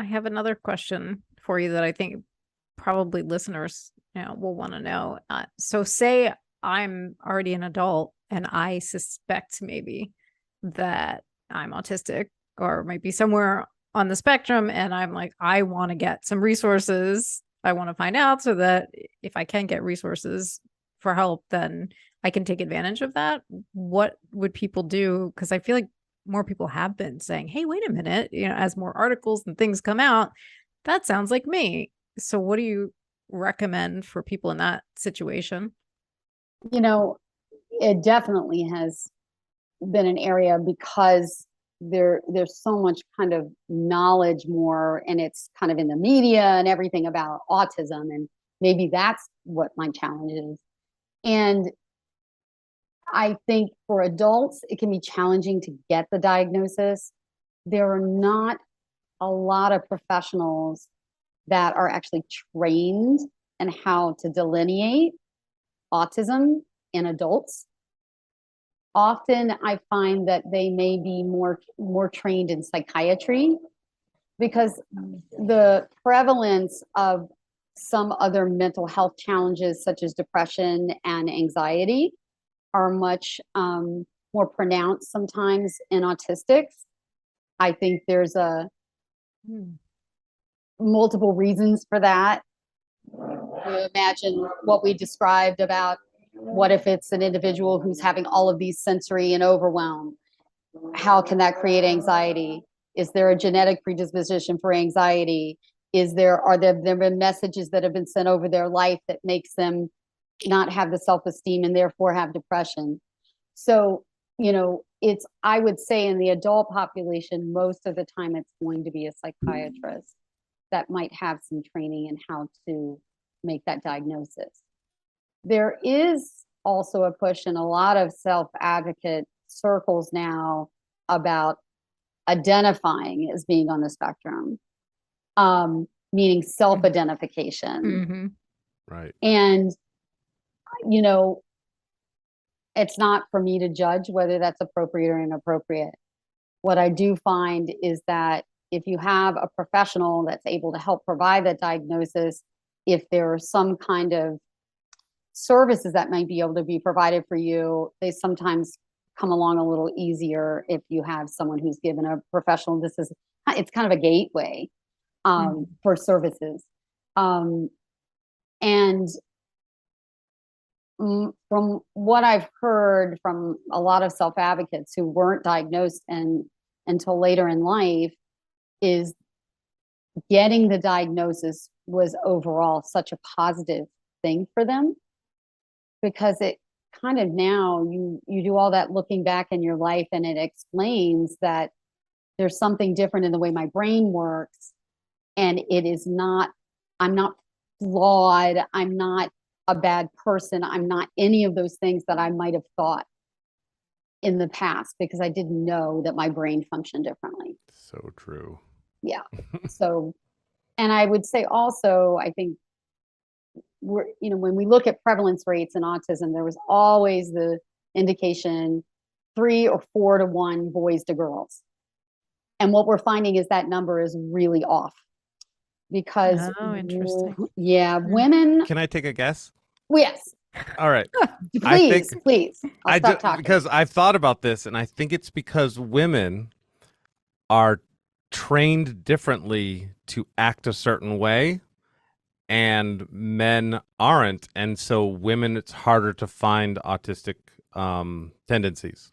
I have another question for you that I think probably listeners, will want to know. So say I'm already an adult and I suspect maybe that I'm autistic or might be somewhere on the spectrum. And I'm like, I want to get some resources. I want to find out so that if I can get resources for help, then I can take advantage of that. What would people do? Because I feel like more people have been saying, hey, wait a minute, as more articles and things come out, that sounds like me. So what do you recommend for people in that situation? You know, it definitely has been an area because there's so much kind of knowledge more, and it's kind of in the media and everything about autism, and maybe that's what my challenge is. And I think for adults it can be challenging to get the diagnosis. There are not a lot of professionals that are actually trained in how to delineate autism in adults. Often I find that they may be more trained in psychiatry, because the prevalence of some other mental health challenges such as depression and anxiety are much more pronounced sometimes in autistics. I think there's a multiple reasons for that. You imagine what we described about what if it's an individual who's having all of these sensory and overwhelm? How can that create anxiety? Is there a genetic predisposition for anxiety? Are there been messages that have been sent over their life that makes them not have the self-esteem and therefore have depression? So, I would say in the adult population, most of the time it's going to be a psychiatrist that might have some training in how to make that diagnosis. There is also a push in a lot of self-advocate circles now about identifying as being on the spectrum, meaning self-identification. Mm-hmm. Right. And, it's not for me to judge whether that's appropriate or inappropriate. What I do find is that if you have a professional that's able to help provide that diagnosis, if there are some kind of services that might be able to be provided for you, they sometimes come along a little easier if you have someone who's given a professional. It's kind of a gateway for services. And from what I've heard from a lot of self-advocates who weren't diagnosed until later in life, is getting the diagnosis was overall such a positive thing for them, because it kind of, now you do all that looking back in your life, and it explains that there's something different in the way my brain works, and I'm not flawed, I'm not a bad person, I'm not any of those things that I might have thought in the past, because I didn't know that my brain functioned differently. So true. Yeah. So, and I would say also, I think when we look at prevalence rates in autism, there was always the indication 3 or 4 to 1 boys to girls. And what we're finding is that number is really off, because Interesting. Women. Can I take a guess? Yes. All right. Please. I'll stop talking. Because I've thought about this, and I think it's because women are trained differently to act a certain way, and men aren't, and so women, it's harder to find autistic tendencies.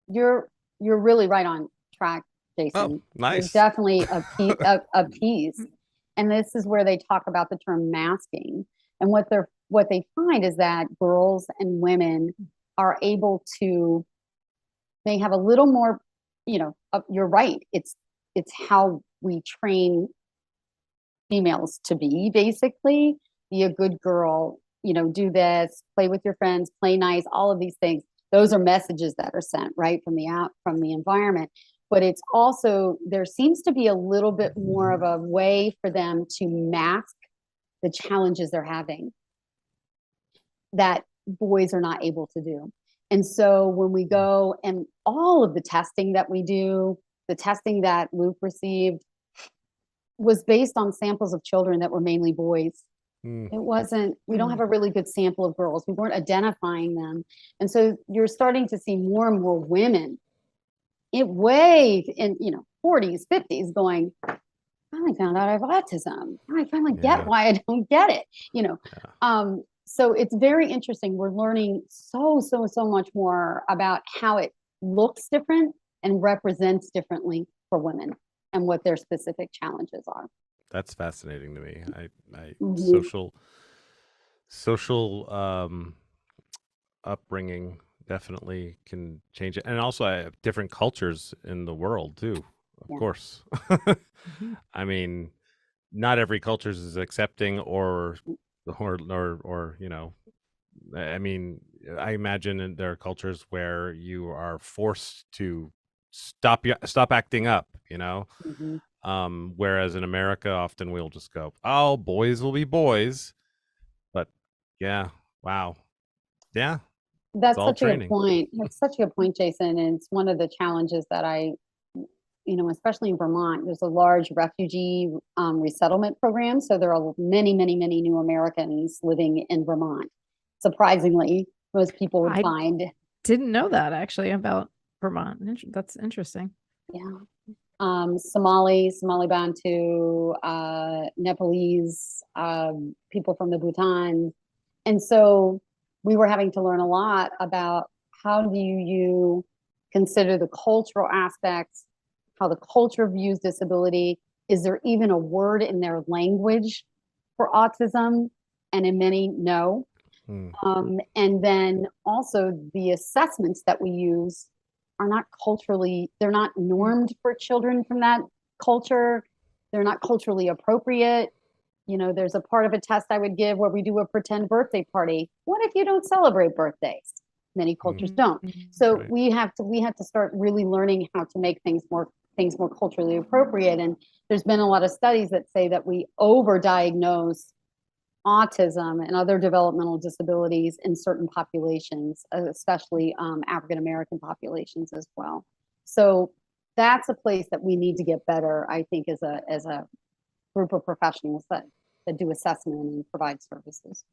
You're really right on track, Jason. Oh, nice. There's definitely a piece, and this is where they talk about the term masking. And what they find is that girls and women are able to, they have a little more, you're right. It's how we train females to basically be a good girl, do this, play with your friends, play nice, all of these things. Those are messages that are sent right from the environment. But it's also, there seems to be a little bit more of a way for them to mask the challenges they're having that boys are not able to do. And so when we go, and all of the testing that we do, the testing that Luke received, was based on samples of children that were mainly boys. Mm. It wasn't, we don't have a really good sample of girls. We weren't identifying them. And so you're starting to see more and more women in 40s, 50s going, I finally found out I have autism. I finally get why I don't get it. So it's very interesting. We're learning so much more about how it looks different and represents differently for women and what their specific challenges are. That's fascinating to me. I Mhm. social upbringing definitely can change it, and also I have different cultures in the world too, of Yeah. course. Mhm. I mean, not every culture is accepting or I mean, I imagine there are cultures where you are forced to stop acting up, Mhm. whereas in America often we'll just go, oh, boys will be boys. But yeah, wow, yeah, it's That's all such a good training. point. That's such a good point, Jason. And it's one of the challenges that especially in Vermont, there's a large refugee resettlement program. So there are many, many, many new Americans living in Vermont. Surprisingly, most people would I find, didn't know that actually about Vermont. That's interesting. yeah, Somali Bantu, Nepalese, people from the Bhutan. And so we were having to learn a lot about how do you consider the cultural aspects, how the culture views disability. Is there even a word in their language for autism? And in many, no. Hmm. And then also the assessments that we use are not culturally, they're not normed for children from that culture. They're not culturally appropriate. There's a part of a test I would give where we do a pretend birthday party. What if you don't celebrate birthdays? Many cultures don't. So Right. we have to start really learning how to make things more culturally appropriate. And there's been a lot of studies that say that we overdiagnose autism and other developmental disabilities in certain populations, especially African American populations as well. So that's a place that we need to get better, I think, as a group of professionals that do assessment and provide services.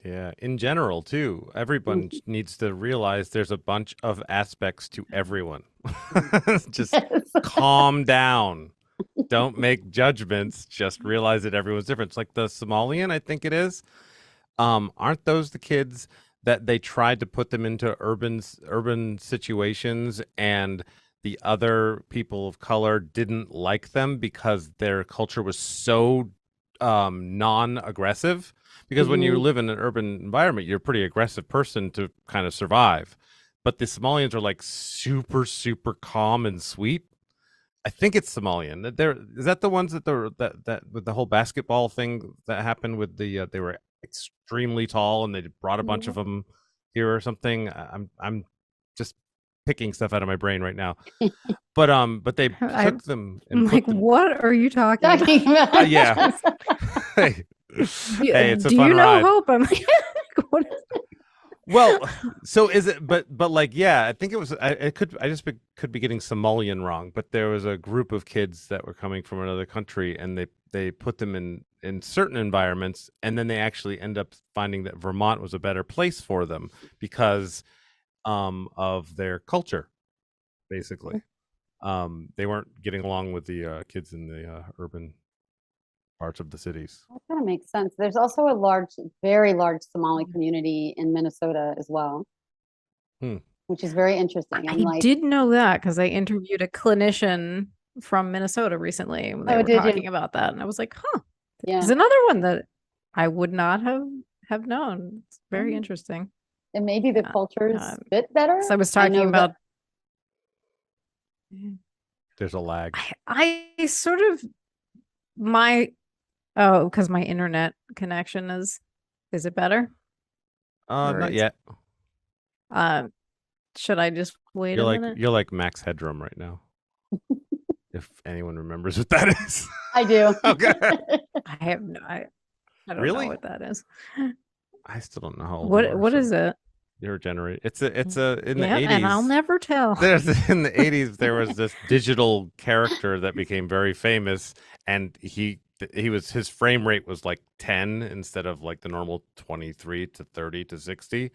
Yeah, in general too, everyone Mhm. needs to realize there's a bunch of aspects to everyone. Just Yes. calm down. Don't make judgments. Just realize that everyone's different. It's like the Somalian, I think it is. Aren't those the kids that they tried to put them into urban situations, and the other people of color didn't like them because their culture was so non-aggressive? Because when you Mhm. live in an urban environment, you're a pretty aggressive person to kind of survive. But the Somalians are like super, super calm and sweet. I think it's Somalian. Is that the ones that with the whole basketball thing that happened with they were extremely tall and they brought a bunch of them here or something. I'm just picking stuff out of my brain right now. But they I'm took them and like, put them. what are you talking about? Talking about Yeah. Hey, hey, it's a Do fun you know ride. Hope? I'm like, what is Well, so is it? But like, yeah, I think it was. Could be getting Somalian wrong, but there was a group of kids that were coming from another country, and they put them in certain environments, and then they actually end up finding that Vermont was a better place for them because of their culture, basically. They weren't getting along with the kids in the urban parts of the cities. That kind of makes sense. There's also a very large Somali community in Minnesota as well, Hmm. which is very interesting. I'm I like, did know that because I interviewed a clinician from Minnesota recently when they oh, were did you? talking about that, and I was like, huh, Yeah. there's another one that I would not have known. It's very Mm. interesting. And maybe the Yeah. cultures fit better. So I was I talking know that. about There's a lag. I sort of my because my internet connection is it better? Or Not is yet. um should I just wait a minute? You're like Max Headroom right now. If anyone remembers what that is. I do. Okay. I don't know Really? what that is. I still don't know how old you What are. what So is it? your generation. It's in the Yeah, and I'll 80s. never tell. There's in the 80s there was this digital character that became very famous, and his frame rate was like 10 instead of like the normal 23 to 30 to 60.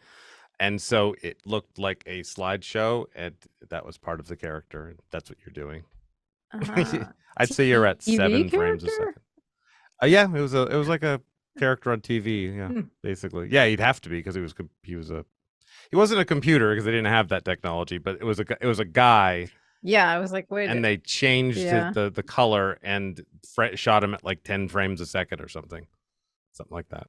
And so it looked like a slideshow, and that was part of the character. And that's what you're doing. I'd say you're at TV 7 frames a character? second. Yeah, it was like a character on TV. Yeah, Hmm. basically. Yeah, he'd have to be because he wasn't a computer because they didn't have that technology, but it was a guy, Yeah, I was like, wait. and they changed Yeah. the color and shot him at like 10 frames a second or something like that.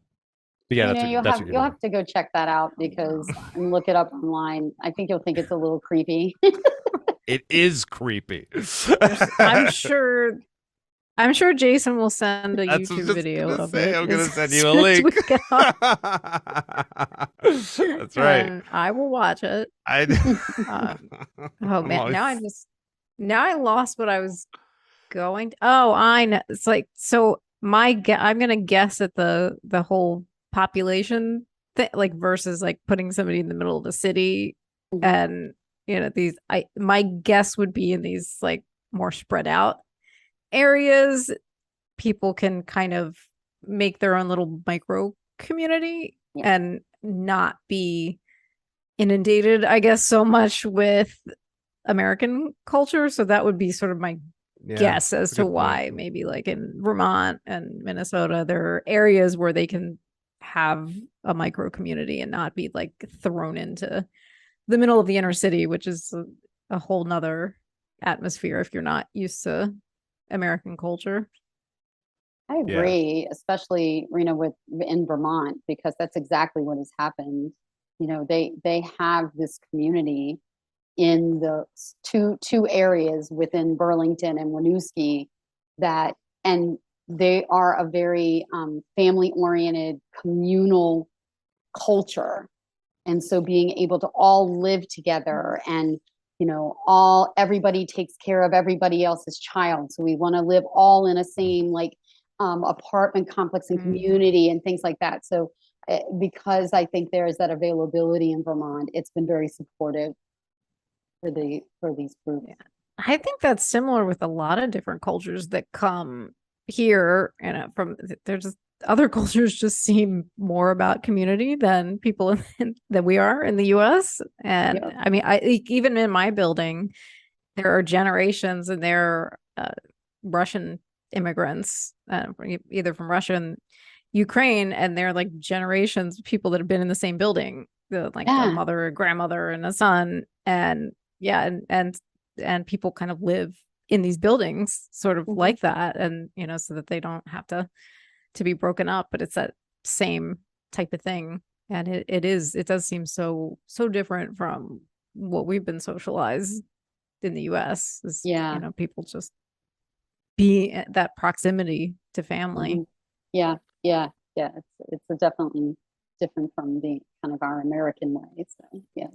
But yeah, You know, that's what you're you'll doing. have to go check that out because and look it up online. I think you'll think it's a little creepy. It is creepy. I'm sure Jason will send a That's what I was YouTube just video gonna of say. it. I'm gonna send you a soon as link. we get off. That's right. And I will watch it. I Oh man, now I lost what I was going to. Oh, I know. It's like, so I'm gonna guess at the whole population thing, like versus like putting somebody in the middle of the city. Mhm. And my guess would be in these like more spread out areas, people can kind of make their own little micro community. Yeah. And not be inundated, I guess, so much with American culture. So that would be sort of my guess as to why maybe like in Vermont and Minnesota, there are areas where they can have a micro community and not be like thrown into the middle of the inner city, which is a whole nother atmosphere if you're not used to American culture. I agree, especially, in Vermont, because that's exactly what has happened. You know, they have this community in the two areas within Burlington and Winooski and they are a very family-oriented communal culture. And so being able to all live together and everybody takes care of everybody else's child. So we want to live all in a same apartment complex and community and things like that. So because I think there is that availability in Vermont, it's been very supportive for these groups. Yeah. I think that's similar with a lot of different cultures that come here, from there's just other cultures just seem more about community than people that we are in the US. And yeah. I mean, even in my building, there are generations, and they're Russian immigrants, either from Russia and Ukraine, and they're like generations of people that have been in the same building, a mother, a grandmother, and a son, and and people kind of live in these buildings sort of like that, and so that they don't have to be broken up, but it's that same type of thing. And it does seem so different from what we've been socialized in the US. People just be that proximity to family. Yeah. It's definitely different from the kind of our American way. So yeah.